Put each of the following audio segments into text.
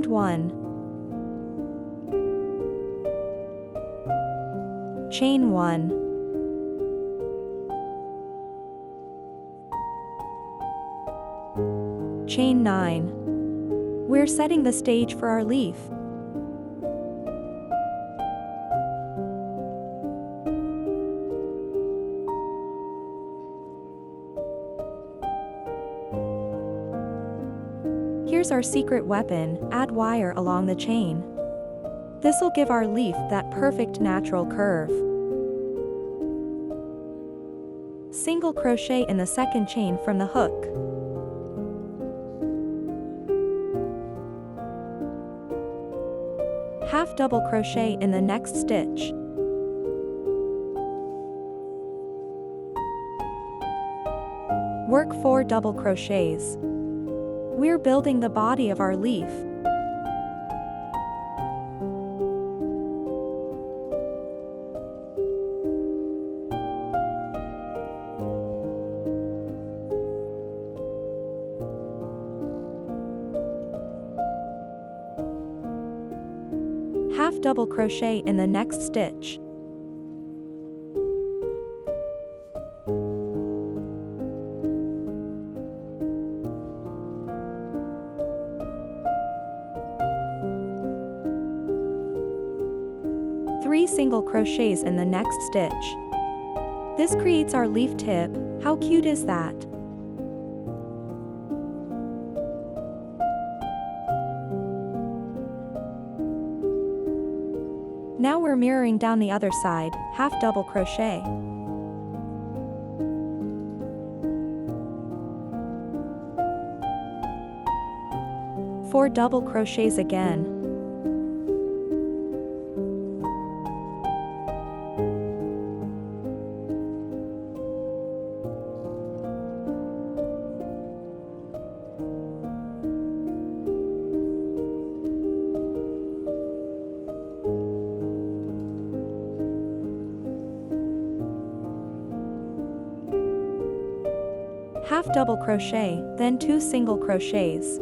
round 1, chain 1, chain 9. We're setting the stage for our leaf. Here's our secret weapon: add wire along the chain. This'll give our leaf that perfect natural curve. Single crochet in the second chain from the hook. Half double crochet in the next stitch. Work 4 double crochets. We're building the body of our leaf. Half double crochet in the next stitch. Three single crochets in the next stitch. This creates our leaf tip. How cute is that? Now we're mirroring down the other side, half double crochet. Four double crochets again. Half double crochet, then 2 single crochets.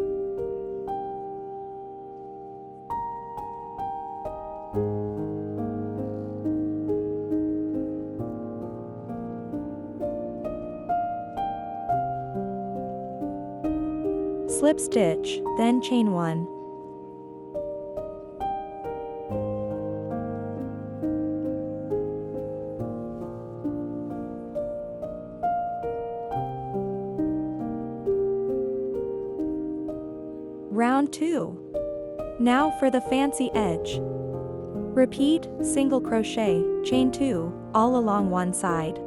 Slip stitch, then chain 1. Round 2. Now for the fancy edge. Repeat, single crochet, chain 2, all along one side.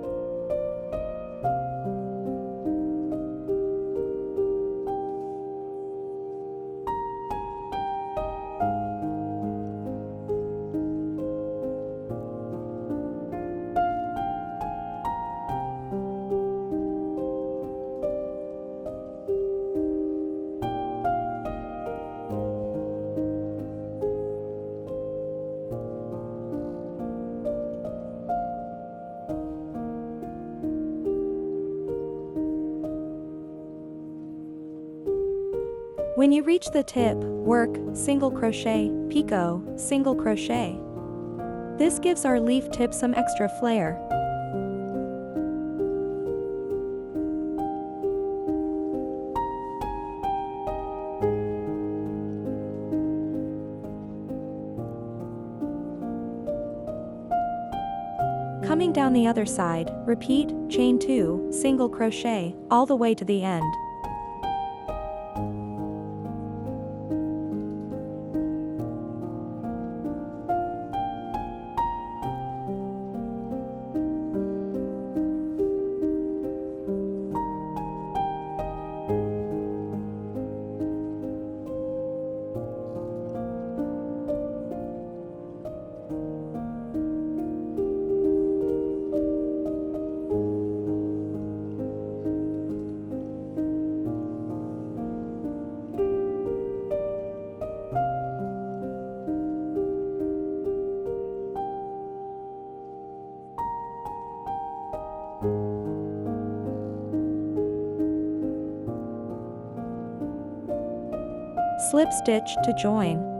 When you reach the tip, work, single crochet, picot, single crochet. This gives our leaf tip some extra flair. Coming down the other side, repeat, chain 2, single crochet, all the way to the end. Slip stitch to join.